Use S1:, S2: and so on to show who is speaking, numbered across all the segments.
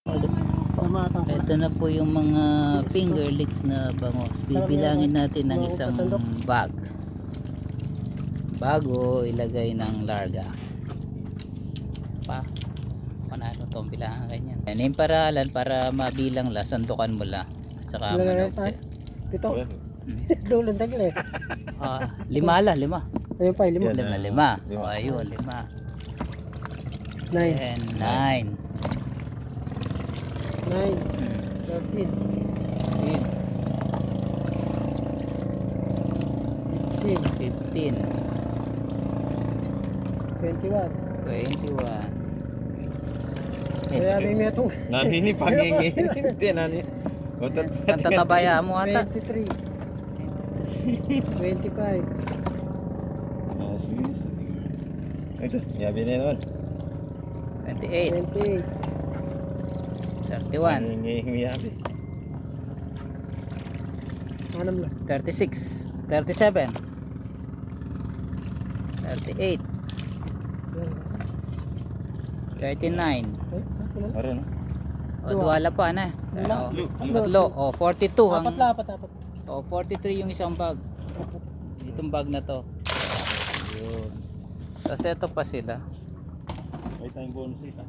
S1: Ito na po yung mga finger licks na bangos. Bibilangin natin ng isang bag bago ilagay ng larga. Pa, paano itong bilangan ganyan? Yan yung paralan para mabilang la, sandukan mo la. Saka manokse.
S2: Ito. Dulong tagli.
S1: Lima la, lima.
S2: Ayun pa, lima.
S1: Lima. O, ayun, lima.
S2: 9.
S1: 10, 9.
S2: 13. 15. 21.
S1: 21.
S2: Kaya may metong.
S3: Nani pangingi. Hindi nani.
S1: Ang tatabaya mo ata.
S2: 23. 25.
S3: Sige. Ito, yabi na naman.
S1: 28.
S2: 28.
S1: 31.
S3: Pangingi yabi.
S2: Anam lang.
S1: 36. 37. 38. 39.
S3: Aron.
S1: O, duwala pa na. Tatlo. O, 42.
S2: Apat lang, apat.
S1: O, 43 yung isang bag. Itong bag na to. Yun. Tapos ito pa sila.
S3: May tayong bonus ito.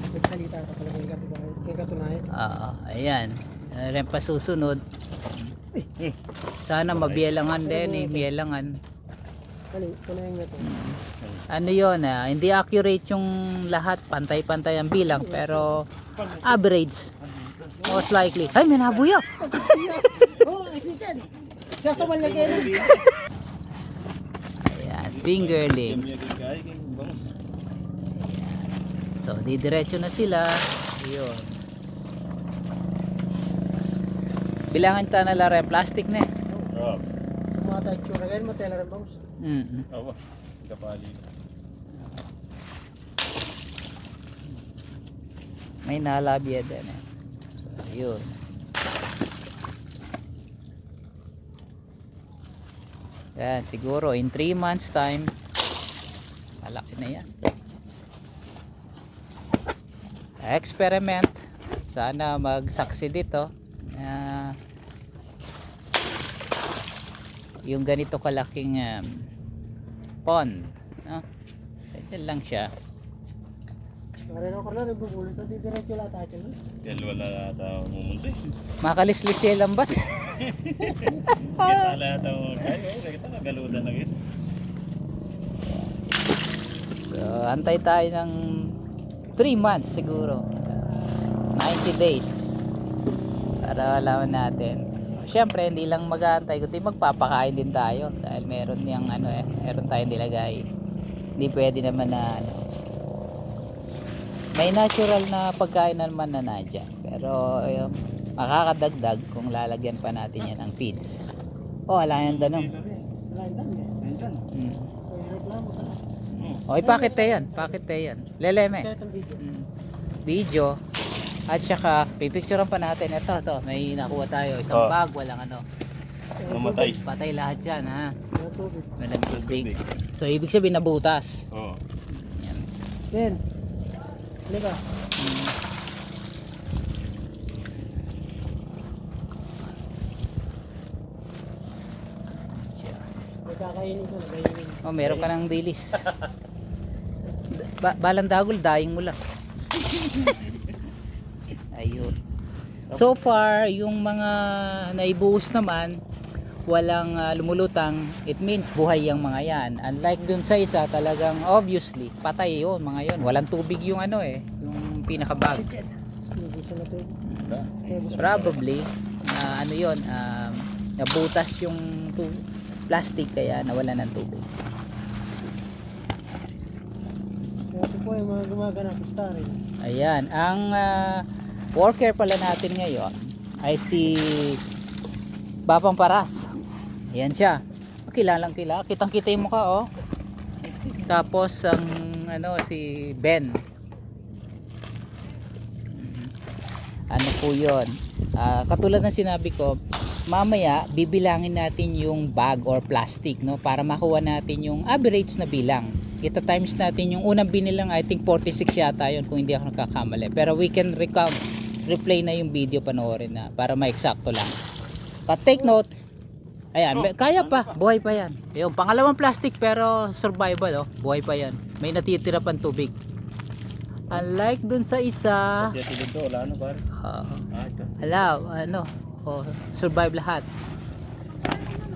S2: Nagsalita ka pala kay katunayan.
S1: Ayan. Ren pa susunod. Sana mabiyalangan din eh. Biyalangan.
S2: Kali, kunayan nga ito.
S1: Ano yun, hindi accurate yung lahat, pantay-pantay ang bilang, pero average, most likely. Ay, may nabuyo!
S2: Oh, exited! Siya sa malagay na.
S1: Ayan, fingerlings. So, didiretso na sila. Ayun. Bilangan ta na lare, plastic na eh.
S2: Kumata yung tsura ganyan, matela rin bangus.
S3: Awa, kapali.
S1: May nalabya din eh. So, yun. Yan, siguro in 3 months time, malaki na yan. Experiment. Sana mag-succeed ito. Yung ganito kalaking pond. Ganyan lang siya.
S2: Marin ako na, nagbubulot na, didiretso lang tayo dyan.
S3: Dalawa na tayo mumunti.
S1: Makalislis yung lambat.
S3: Kita lahat ako. Kita nagaludan na ito.
S1: So, antay tayo ng 3 months siguro. 90 days. Para alaman natin. Siyempre, hindi lang mag-aantay, kundi magpapakain din tayo. Dahil meron niyang meron tayong nilagay. Hindi pwede naman na may natural na pagkain naman na nandiyan. Pero makakadagdag kung lalagyan pa natin yan ng feeds. Wala yan tanong.
S2: Wala yung dami. So, yung reklamo ka na.
S1: Pakit yan. Pakit yan. Leleme.
S2: Kaya itong video.
S1: Video. At saka, pipicturean pa natin. Ito. May nakuha tayo. Isang bag. Walang
S3: Mamatay.
S1: patay lahat yan ha.
S2: Walang tubig.
S1: Walang tubig. So, ibig sabihin nabutas.
S3: Oo.
S2: Then, halika. Magkakainin ko, nagainin.
S1: Meron ka ng dilis. Balang dagol, daing mo lang. Ayun. So far, yung mga naibuhos naman, walang lumulutang, it means buhay yung mga yan. Unlike dun sa isa, talagang obviously, patay yun, mga yun. Walang tubig yung yung pinakabag.
S2: Hindi siya natubig.
S1: Probably, yun, nabutas yung plastic kaya nawala ng tubig.
S2: Ito po yung mga gumaganap sa rin.
S1: Ayan, ang worker pala natin ngayon ay si Babang Paras. Ayan siya. Kilalang kilala. Kitang-kita yung mukha, oh. Tapos ang si Ben. Ano po 'yon? Katulad ng sinabi ko, mamaya bibilangin natin yung bag or plastic, no, para makuha natin yung average na bilang. Kita times natin yung unang binilang, I think 46 yata yun kung hindi ako nakakamali. Pero we can replay na yung video, panoorin na para ma-eksakto lang. But take note, ayan, kaya pa, buhay pa yan. Yung pangalawang plastic pero survival, oh, buhay pa yan. May natitira pang tubig. Unlike dun sa isa,
S3: Kasi dito, wala na pare. Ito.
S1: survive lahat.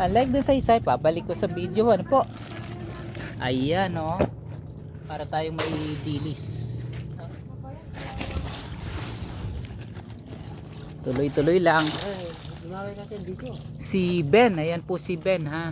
S1: Unlike dun sa isa, pabalik ko sa video, ano po. Ayan, oh. Para tayong may dilis. Tuloy-tuloy lang.
S2: Dumami kasi dito.
S1: Si Ben, ayan po si Ben, ha.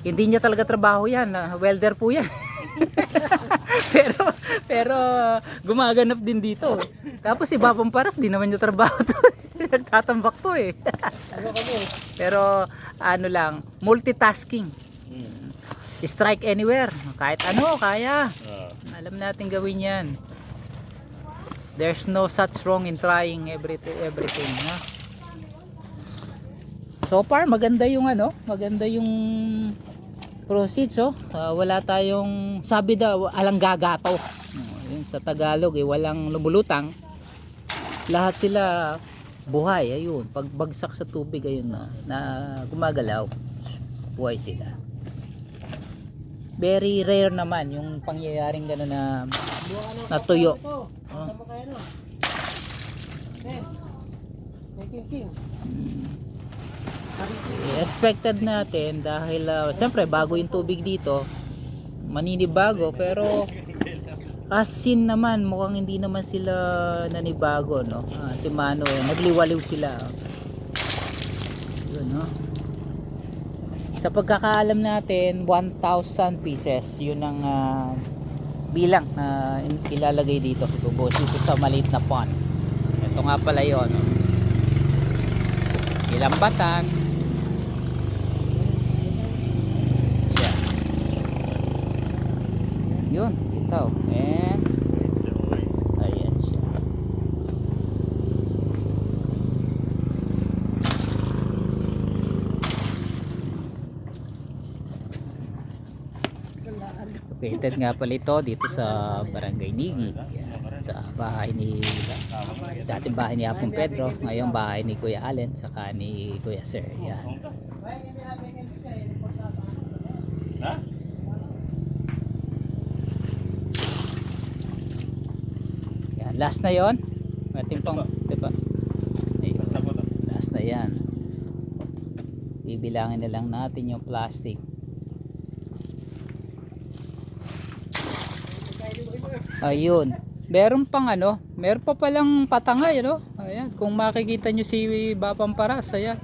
S1: Hindi niya talaga trabaho yan, welder po yan. pero gumaganap din dito. Tapos si Babang Paras, di naman niya trabaho to. Nagtatambak to eh. Pero ano lang, multitasking. Strike anywhere, kahit ano, kaya. Alam natin gawin yan. There's no such wrong in trying everything, ha? So far maganda yung maganda yung proceeds, oh. Wala tayong, sabi daw, alang gagato. Yun sa Tagalog, walang lumulutang. Lahat sila buhay, ayun. Pagbagsak sa tubig, ayun na gumagalaw. Buhay sila. Very rare naman yung pangyayaring gano'n na natuyo. Oh. Expected natin dahil siyempre bago yung tubig dito, maninibago, pero asin naman, mukhang hindi naman sila nanibago, no? Timano, nagliwaliw sila. Yun, no? Sa pagkakaalam natin, 1,000 pieces yun ang bilang na ilalagay dito sa tubo, dito sa maliit na pond. Ito nga pala yun, no? Ilang batan. Yun, ito. And ayan siya. Located nga pala ito dito sa Barangay Nigi. Yan, sa bahay ni dating bahay ni Apong Pedro, ngayong bahay ni Kuya Allen saka ni Kuya Sir. Yan.
S3: Ha?
S1: Yan, last na 'yon. Ating pang, 'di ba?
S3: Basta po to.
S1: Last na 'yan. Bibilangin na lang natin yung plastic. Ayun. Meron pang meron pa palang patangay, Ayan, kung makikita nyo si Babang Paras, ayan.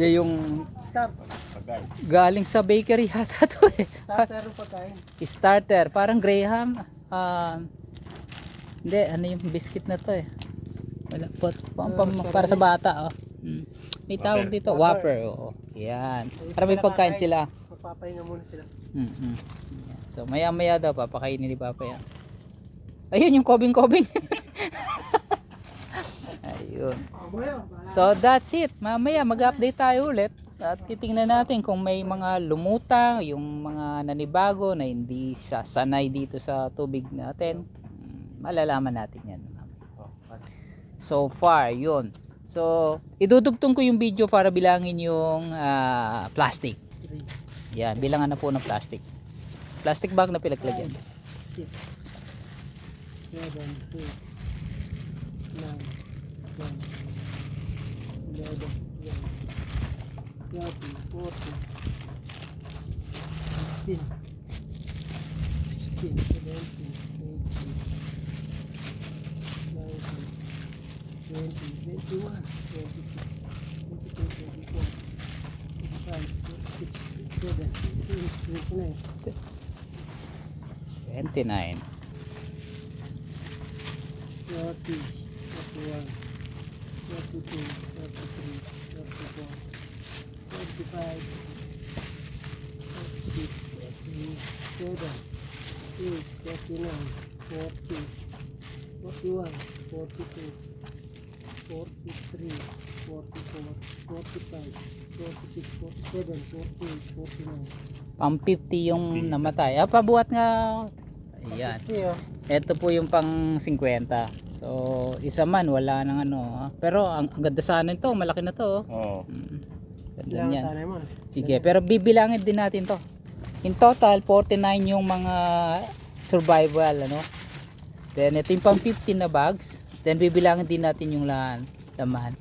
S1: Yung
S2: Start.
S3: Pagay.
S1: galing sa bakery yata to eh.
S2: Starter yung pagkain.
S1: Starter, parang Graham. Hindi, ano yung biscuit na to eh. Wala po, para sa bata, oh. May tawag dito, Whopper, oo. Yan. Para may pagkain sila.
S2: Magpapahinga muna sila.
S1: Yan. So maya maya daw papakainin ni Papa yan. Ayun yung kobing-kobing. Ayun. So that's it. Mamaya mag-update tayo ulit at titingnan natin kung may mga lumutang, yung mga nanibago na hindi sanay dito sa tubig natin. Malalaman natin yan. So far, yun. So, idudugtong ko yung video para bilangin yung plastic. Yan, bilangan na po ng plastic. Plastic bag na pinaglagyan.
S2: 7, 8, 9, 10, 11, 12, 13, 14, 15, 16, 17, 18, 19, 20, 21, 22, 23, 24, 25, 26, 27, 28, 29, 30, 31, 32, 33, 34, 35, 36, 37, 38, 39, 40, 41, 42, 43, 44, 45, 46, 47, 48, 49,
S1: Pang 50 yung namatay. Pabuhat nga. Ayan.
S2: Iyo.
S1: Ito po yung pang 50. So, isa man, wala nang ano. Pero, ang ganda sana ito. Malaki na to.
S3: Oo.
S1: Ganda
S2: Ilang
S1: niyan.
S2: tanay mo?
S1: Sige, pero bibilangin din natin to. In total, 49 yung mga survival, ano. Then, ito yung pang 15 na bags. Then, bibilangin din natin yung laman.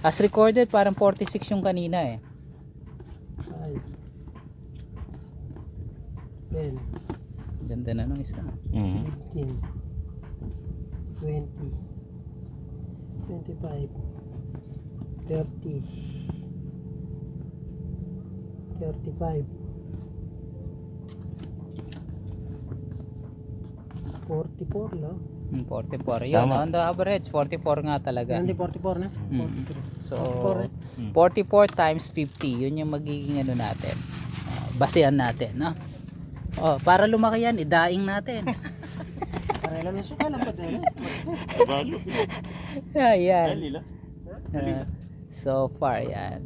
S1: As recorded, parang 46 yung kanina eh.
S2: 5, 10,
S1: Ganda na nung isa.
S2: 15, 20, 25, 30, 35, 44 lang.
S1: 44. Yun,
S3: Tama.
S1: on the average, 44 nga talaga.
S2: Hindi 44 na?
S1: Mm.
S2: 43.
S1: So,
S2: 44
S1: 44 times 50. Yun yung magiging ano natin. Basehan natin, no? Oh, para lumaki yan, idaing natin.
S2: Para lang suka lang pa din.
S3: Balo.
S1: Ayan.
S3: Lila.
S1: So far, yan.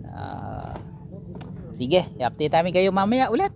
S1: Sige, i-update namin kayo mamaya ulit.